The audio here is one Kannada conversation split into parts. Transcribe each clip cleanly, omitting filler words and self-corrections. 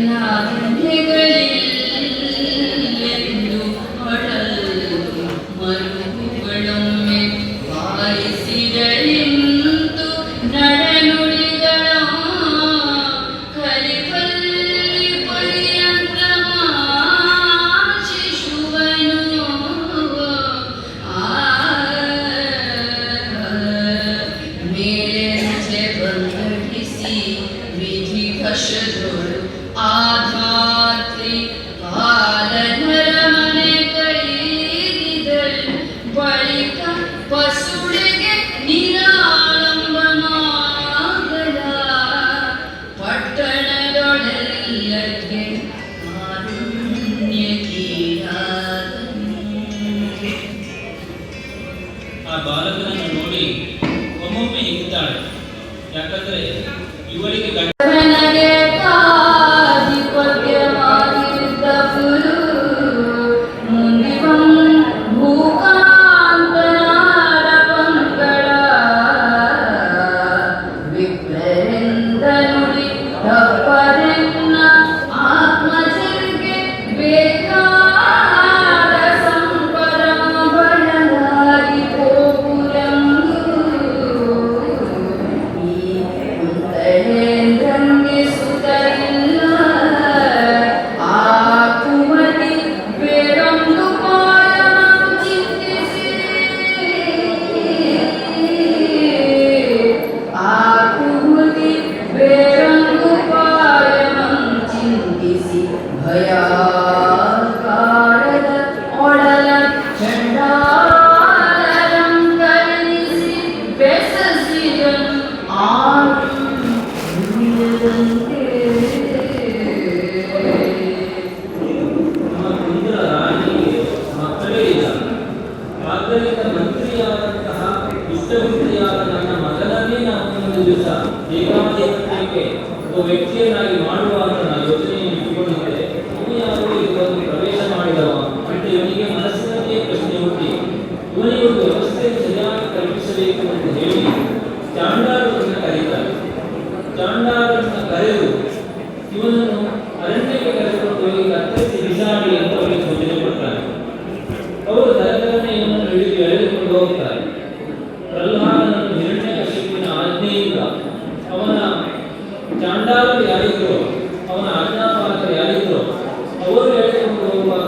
ಲಾವಣ್ಯಗಳಿಲ್ಲ ಯಾಕಂದ್ರೆ ಇವರಿಗೆ ವ್ಯಕ್ತಿಯನ್ನಾಗಿ ಮಾಡುವಾಗ ಯೋಚನೆಯನ್ನು ಇಟ್ಟುಕೊಂಡಿದ್ದರೆ ಇವನು ಇದೊಂದು ಪ್ರವೇಶ ಮಾಡಿದವ ಅಂತ ಇವನಿಗೆ ಮನಸ್ಸಿನಲ್ಲಿಯೇ ಪ್ರಶ್ನೆ ಹುಟ್ಟಿ ಇವನಿಗೆ ಒಂದು ವ್ಯವಸ್ಥೆಯನ್ನು ಸರಿಯಾಗಿ ಕಲ್ಪಿಸಬೇಕು ಅಂತ ಹೇಳಿ ಚಾಂಡಾಲರನ್ನು ಕರೀತಾರೆ. ಚಾಂಡಾಲರನ್ನು ಕರೆದು ಇವನನ್ನು ಅರಣ್ಯಕ್ಕೆ ಕರೆದುಕೊಂಡು ಹೋಗಿ ಕತ್ತರಿಸಿ ಬಿಸಾಡಿ ಅಂತ ಅವರಿಗೆ ಸೂಚನೆ ಕೊಡ್ತಾರೆ. ಅವರು ತರಗರನ್ನೇ ಇವನನ್ನು ಎಳೆದುಕೊಂಡು ಹೋಗ್ತಾರೆ. ಪ್ರಹ್ಲಾದನನ್ನು ಹಿರಣ್ಯಕಶಿಪುವಿನ ಆಜ್ಞೆಯಿಂದ ಅವನ ಚಾಂಡಾಲರು ಯಾರಿದ್ರು, ಅವನ ಆಜ್ಞಾಪಾಲಕರು ಯಾರಿದ್ರು, ಅವರು ಹೇಳಿಕೊಂಡು ಹೋಗುವಾಗ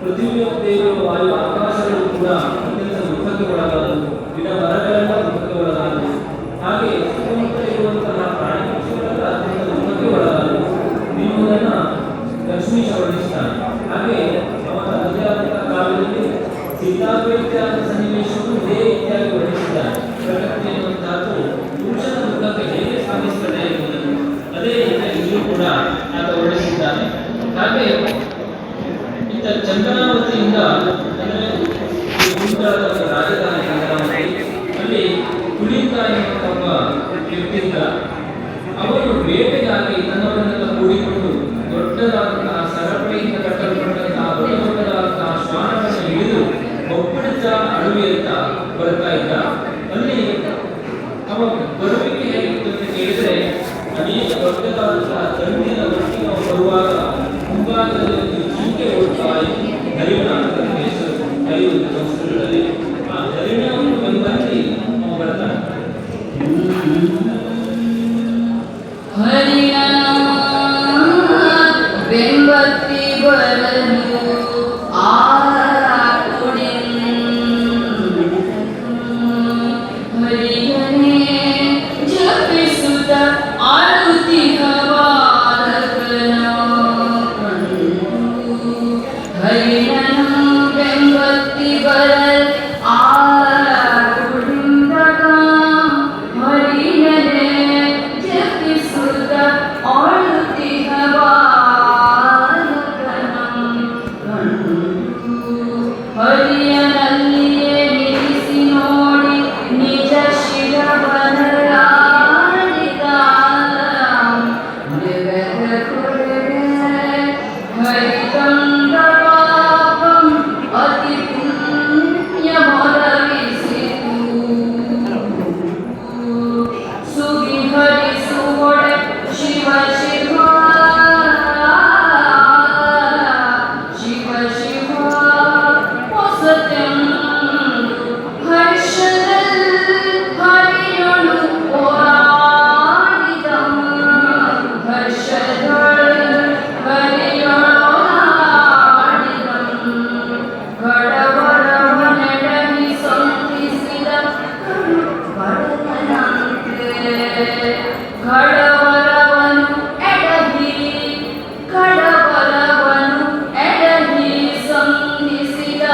ಪೃಥ್ವಿಯ ವಾಯು ಆಕಾಶಗಳು ಕೂಡ ಅತ್ಯಂತ ದುಃಖಕ್ಕೆ ಒಳಗಾದವು. ಗಿಡ ಮರಗಳೆಲ್ಲ ದುಃಖಕ್ಕೆ ಒಳಗಾದವು. ಹಾಗೆ ಸುತ್ತಮುತ್ತ ಇರುವಂತಹ ಪ್ರಾಣಿ ಪಕ್ಷಿಗಳೆಲ್ಲ ಅತ್ಯಂತ ದುಃಖಕ್ಕೆ ಒಳಗಾದವು ಎನ್ನುವುದನ್ನು ಲಕ್ಷ್ಮೀಶ ವರ್ಣಿಸ್ತಾನೆ. ಹಾಗೆ ಅವನ ಮದುವೆಯಾದಂತಹ ಕಾಲದಲ್ಲಿ ಸೀತಾಪೇಕ್ಷೆಯಾದ ಸನ್ನಿವೇಶವನ್ನು ಇದೇ ರೀತಿಯಾಗಿ ವರ್ಣಿಸಿದ್ದಾನೆ. ಪ್ರಕೃತಿ ಎನ್ನುವಂತಹದ್ದು ಪುರುಷನ ದುಃಖಕ್ಕೆ ಹೇಗೆ ಸ್ಪಂದಿಸುತ್ತದೆ ಎನ್ನುವುದನ್ನು ಅದೇ ರೀತಿಯಾಗಿ ಇಲ್ಲೂ ಕೂಡ ಆತ ವರ್ಣಿಸಿದ್ದಾನೆ. ಹಾಗೆ ಇತ್ತ ಚಂದ್ರಾವತಿಯಿಂದ ಅಂದರೆ ಕುಂತಳದ ಒಂದು ರಾಜಧಾನಿ ಚಂದ್ರಾವತಿ, ಅಲ್ಲಿ ಕುಳಿತ ಎನ್ನುವಂಥ ಒಬ್ಬ ವ್ಯಕ್ತಿಯಿಂದ ಅವರು ಬೇಟೆಗಾಗಿ ತನ್ನವರನ್ನೆಲ್ಲ ಕೂಡಿಕೊಂಡು ದೊಡ್ಡದಾದಂತಹ ಸರಪಳಿಯಿಂದ ಕಟ್ಟಲ್ಪಟ್ಟಂತಹ ದೊಡ್ಡ ದೊಡ್ಡದಾದಂತಹ ಶ್ವಾನಗಳನ್ನು ಹಿಡಿದು ಒಬ್ಬಡಿತ ಅಡವಿಯತ್ತ ಬರ್ತಾ ಇದ್ದ. ಅಲ್ಲಿ ಅವ ಬರುವಿಕೆ ಹೇಗಿತ್ತು ಅಂತ ಕೇಳಿದರೆ ಅನೇಕ ದೊಡ್ಡದಾದಂತಹ ದಂಡಿನ ಒಟ್ಟಿಗೆ ಅವ ಬರುವಾಗ ಮುಂಭಾಗದಲ್ಲಿ ಒಂದು ಜಿಂಕೆ ಓಡ್ತಾ ಹರಿಣ ಅಂತ ಹೆಸರು ಕರೆಯುವುದು ಸಂಸ್ಕೃತದಲ್ಲಿ. ಆ ಹರಿಣವನ್ನು ಬೆಂಬಲಿಸಿ ಅವ ಬರ್ತಾನೆ. ಹರಿಣ ಬೆಂಬತ್ತಿ ಬರಲು ಹರಿಯನೇ ಜಪಿಸುತ್ತ ಆಳುತ್ತಿಹ ಬಾಲಕನ ಹರಿಣನ ಬೆಂಬತ್ತಿ ಬರಲ್ ಹರಿಯನೇ ಜಪಿಸುತ್ತ ಆಳುತ್ತಿಹ ಹರಿಯನಲ್ಲಿಯೇ ನಿಲ್ಲಿಸಿ ನೋಡಿ ನಿಜ ಶಿರವನರಾಡಿದ ಹರಿತಂದ ಪಾಪಂ ಅತಿ ಪುಣ್ಯ ಮೊದಲಿಸಿತು ಸುಗಿ ಹರಿಸುವೊಡೆ ಶಿವ ಶಿವ ಶಿವ ಶಿವ ಹರ್ಷದಲ್ಲಿ ಹರಿಯಳು ಓಡಾಡಿದ ಹರ್ಷದಲ್ಲಿ ಹರಿಯಳು ಓಡಾಡಿದ ಕಡವರವ ನೆಡವಿ ಸಂತಿಸಿದ ಬಡವನಂತೆ ಕಡವರವನು ಎಡವಿ ಕಡವರವನು ಎಡವಿ ಸಂತಿಸಿದ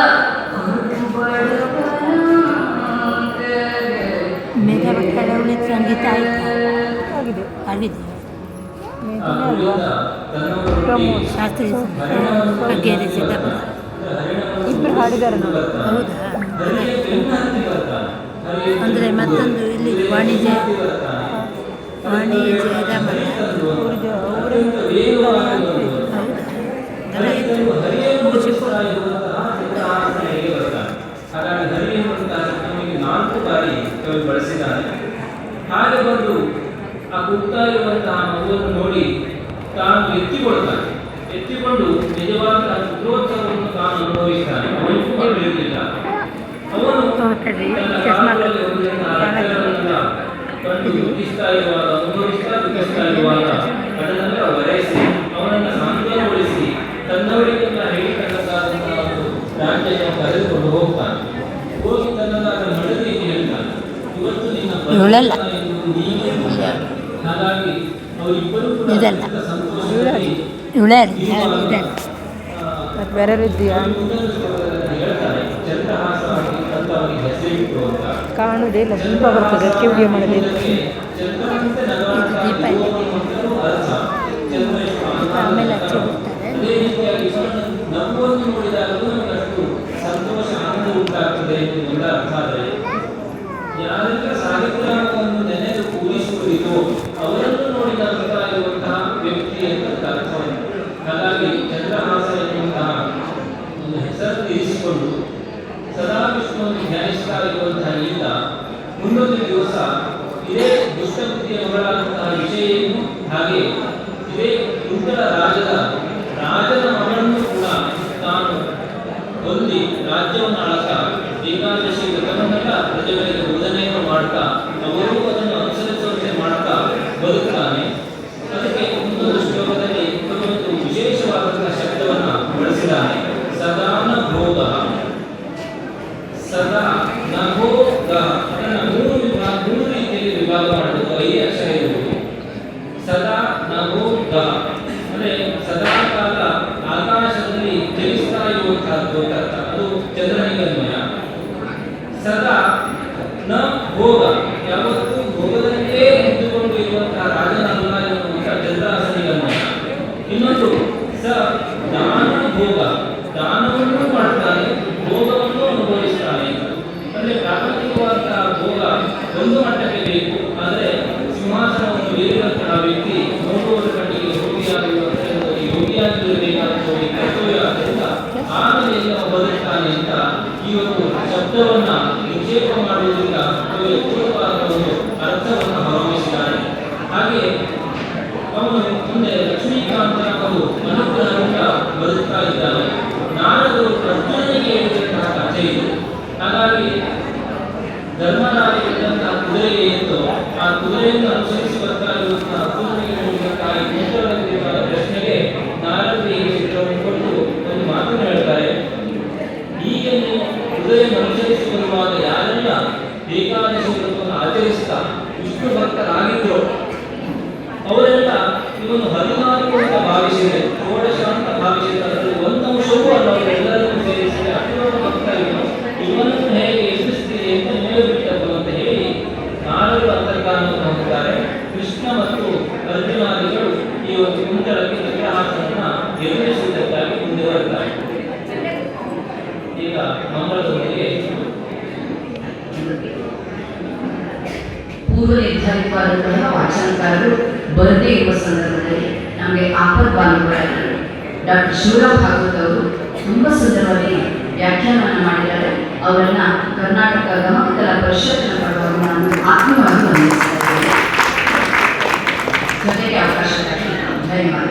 ಮೇಘ ಕಡವಳಿ ಸಂಗೀತ ಆಗಿದೆ ಆಗಿದೆ ಶಾಸ್ತ್ರೀಯ ಬಗ್ಗೆರೆ ಸಿದ್ದಾಪುರ ಇಬ್ಬರು ಹಾಡಿದ್ದಾರೆ ನಾವು. ಹೌದಾ? ಅಂದರೆ ಮತ್ತೊಂದು ಇಲ್ಲಿ ವಾಣಿಜ್ಯ ರಾಮಣ್ಣ ಹಾಗಾಗಿ ಹರಿ ಎನ್ನುವಂತಹ ನಮಗೆ 4 ಬಾರಿ ಕವಿ ಬಳಸಿದ್ದಾನೆ. ಹಾಗೆ ಬಂದು ಆ ಕೂಗ್ತಾ ಇರುವಂತಹ ಮಗುವನ್ನು ನೋಡಿ ತಾನು ಎತ್ತಿಕೊಳ್ತಾನೆ. ಎತ್ತಿಕೊಂಡು ನಿಜವಾದ ಚಿತ್ರೋತ್ಸವವನ್ನು ತಾನು ಅನುಭವಿಸ್ತಾನೆ. ಅವನಿಗೂ ಮಕ್ಕಳಿರಲಿಲ್ಲ. ಅವನು ಕಂಡು ದುಃಖಿಸ್ತಾ ಇರುವಾಗ ದುಃಖಿಸ್ತಾ ಇರುವಾಗ ಅದನ್ನೆಲ್ಲ ವರೆಸಿ ಅವನನ್ನು ಸಾಂತ್ವನಗೊಳಿಸಿ ತನ್ನವರಿಗೆಲ್ಲ ಹೇಳಿಕೊಳ್ಳಬೇಕಾದಂತಹ ಒಂದು ರಾಜ್ಯವನ್ನು ಕರೆದುಕೊಂಡು ಹೋಗ್ತಾನೆ. ಹೋಗಿ ತನ್ನದಾದ ನಡೆದು ಹೇಳ್ತಾನೆ, ಇವತ್ತು ನಿನ್ನ ಹಾಗಾಗಿ ಅವರಿಬ್ಬರು ಕೂಡ ಸಂತೋಷದಲ್ಲಿ ಬೇರೆ ರೀತಿಯ ಹೇಳ್ತಾರೆ. ಚಂದ್ರಹಾಸವಾಗಿ ಅಂತ ಅವರಿಗೆ ಹೆಸರಿಟ್ಟು ಅಂತ ಕಾಣುವುದಿಲ್ಲ, ದೀಪ ಬರ್ತದೆ ಅದಕ್ಕೆ ವಿಡಿಯೋ ಮಾಡೋದಿಲ್ಲ. ಚಂದ್ರನಂತೆ ನಗವಾಡ್ತಾ ಅರ್ಥ ಆಮೇಲೆ ಹಚ್ಚಿ ಬಿಡ್ತಾರೆ. ಅದೇ ರೀತಿಯಾಗಿ ನಮ್ಮನ್ನು ನೋಡಿದಾಗಲೂ ನಮಗೆ ಅಷ್ಟು ಸಂತೋಷ ಆನಂದ ಉಂಟಾಗ್ತದೆ ಎನ್ನುವುದರ ಅರ್ಥ. ಆದರೆ ಯಾರೆಲ್ಲ ಸಾಹಿತ್ಯವನ್ನು ನೆನೆದು ಪೂಜಿಸುವುದಿದೋ ಅವರನ್ನು ನೋಡಿ ನಗುತ್ತಾ ಇರುವಂತಹ ವ್ಯಕ್ತಿ ಅಂತ ಅರ್ಥವನ್ನು. ಹಾಗಾಗಿ ಚಂದ್ರಹಾಸ ಎನ್ನುವಂತಹ ಒಂದು ಹೆಸರು ಇರಿಸಿಕೊಂಡು ಸದಾ ವಿಷ್ಣುವನ್ನು ಧ್ಯಾನಿಸ್ತಾ ಇರುವಂತಹ ಈತ ಮುಂದೊಂದು ದಿವಸ ಇದೇ ದುಷ್ಟಬುದ್ಧಿಯ ಮಗಳಾದಂತಹ ವಿಷಯನ್ನು ಹಾಗೆ ಇದೇ ಉತ್ತರ ರಾಜನ ಮಗಳನ್ನು ಕೂಡ ತಾನು ಹೊಂದಿ ರಾಜ್ಯವನ್ನು ಆಳ್ತಾ ಏಕಾದಶಿ ವ್ರತವನ್ನೆಲ್ಲ ಪ್ರಜೆಗಳಿಗೆ ಬೋಧನೆಯನ್ನು ಮಾಡ್ತಾ ಅವರು ಅದನ್ನು ಅನುಸರಿಸುವಂತೆ ಮಾಡ್ತಾ ಬದುಕ್ತಾನೆ. ಅದಕ್ಕೆ ಮುಂದೊಂದು ಶ್ಲೋಕದಲ್ಲಿ ಒಂದು ವಿಶೇಷವಾದಂತಹ ಶಬ್ದವನ್ನು ಬಳಸಿದ್ದಾನೆ. ಸದಾ ನ ಭೋಗ ಸದಾ ನಭೋಗ ಅಂದ್ರೆ ಸದಾ ಕಾಲ ಆಕಾಶದಲ್ಲಿ ಚಲಿಸ್ತಾ ಇರುವಂತಹದ್ದು ಅಂತ ಅರ್ಥ. ಅದು ಚಂದ್ರನಿಗೆ ಅನ್ವಯ. ಸದಾ ನ ಭೋಗ, ಯಾವತ್ತೂ ಭೋಗದಲ್ಲೇ ನಿಂತುಕೊಂಡು ಇರುವಂತಹ ರಾಜನಲ್ಲ ಎನ್ನುವಂತ ಚಂದ್ರಾಸನಿಗೆ ಅನ್ವಯ. ಇನ್ನೊಂದು ಸ ದಾನ ಭೋಗ, ದಾನವನ್ನು ಮಾಡ್ತಾನೆ, ಭೋಗವನ್ನು ಅನುಭವಿಸ್ತಾನೆ. ಅಂದ್ರೆ ಪ್ರಾಪಂಚಿಕವಾದಂತಹ ಭೋಗ ಒಂದು ಮಟ್ಟಕ್ಕೆ ಬೇಕು, ಆದರೆ ಸಿಂಹಾಸನವನ್ನು ಏರಿದಂತಹ ವ್ಯಕ್ತಿ ನೋಡುವವರ ಕಣ್ಣಿಗೆ ಯೋಗಿಯಾಗಿರಬೇಕಾದ ಕರ್ತವ್ಯ ಆದ್ದರಿಂದ ಆಮೇಲೆ ಬದುಕ್ತಾನೆ ಅಂತ ಈ ಒಂದು ಶಬ್ದವನ್ನ ನಿಕ್ಷೇಪ ಮಾಡುವುದರಿಂದ ಅವರಿಗೆ ಪೂರ್ಣವಾದ ಒಂದು ಅರ್ಥವನ್ನು ಹೊರಮಿಸಿದ್ದಾನೆ. ಹಾಗೆ ಅವನು ಮುಂದೆ ಲಕ್ಷ್ಮೀಕಾಂತ ಅವರು ಅನುಗ್ರಹದಿಂದ ಬದುಕ್ತಾ ಇದ್ದಾನೆ. ನಾರದರು ಅರ್ಜುನನಿಗೆ ಹೇಳಿದಂತಹ ಕಥೆ ಇದು. ಹಾಗಾಗಿ ಧರ್ಮರಾಜನಿದ್ದಂತಹ ಕುದುರೆ ಇತ್ತು, ಆ ಕುದುರೆಯನ್ನು ಅನುಸರಿಸಿ ಬರ್ತಾ ಇರುವಂತಹ ಅರ್ಜುನನಿಗೆ ಹೇಳಿದಂತಹ ಈ ಕುಶಲವಾದ ಪ್ರಶ್ನೆಗೆ ನಾರದರಿಗೆ ಕೊಟ್ಟು ಒಂದು ಮಾತನ್ನು ಹೇಳ್ತಾರೆ. ಹೀಗೆ ನೀವು ಕುದುರೆಯನ್ನು ಅನುಸರಿಸಿ ಬರುವಾಗ ಯಾರೆಲ್ಲ ಏಕಾದಶಿ ವ್ರತವನ್ನು ಆಚರಿಸ್ತಾ ವಿಷ್ಣು ಭಕ್ತರಾಗಿದ್ರು ಅವರೆಲ್ಲ ಇವನು 14 ಅಂತ ಭಾವಿಸಿದೆ, ಷೋಡಶ ಅಂತ ಭಾವಿಸಿದ ಅದರಲ್ಲಿ ಒಂದು ಅಂಶವೂ ಅಲ್ಲ, ಅವರೆಲ್ಲರನ್ನು ಸೇರಿಸಿ ಅತಿರೋಧ ಭಕ್ತ ಇವನನ್ನು ಹೇಗೆ ಎದುರಿಸ್ತೀರಿ ಅಂತ ಮೇಲೆ ಬಿಟ್ಟದ್ದು ಅಂತ ಹೇಳಿ 4 ಅಂತರ್ಗಾನವನ್ನು ಹೊಂದಿದ್ದಾರೆ. ಕೃಷ್ಣ ಮತ್ತು ಅರ್ಜುನಾದಿಗಳು ಈ ಒಂದು ಕುಂತಳಕ್ಕೆ ಚಕ್ರಹಾಸನನ್ನ ಎದುರಿಸುವುದಕ್ಕಾಗಿ ಮುಂದೆ ಬರ್ತಾರೆ. ಈಗ ಮಂಗಳದೊಂದಿಗೆ ಪೂರ್ವ ನಿರ್ಧಾರಿತವಾದಂತಹ ವಾಚನಕಾರರು ಬರದೇ ಇರುವ ಸಂದರ್ಭದಲ್ಲಿ ನಮಗೆ ಆಪರ್ ಭಾನುವಾರ ಡಾಕ್ಟರ್ ಶಿವರಾಮ್ ಭಾಗವತ್ ಅವರು ತುಂಬ ಸುಂದರವಾಗಿ ವ್ಯಾಖ್ಯಾನವನ್ನು ಮಾಡಿದ್ದಾರೆ. ಅವರನ್ನ ಕರ್ನಾಟಕ ಗಮಕಕಲಾ ಪರಿಷತ್ನ ಪರವಾಗಿ ನಾನು ಆತ್ಮೀಯವಾಗಿ ವಂದಿಸ್ತಾ ಇದ್ದೇನೆ. ಜೊತೆಗೆ ಅವಕಾಶಕ್ಕಾಗಿ ಧನ್ಯವಾದ.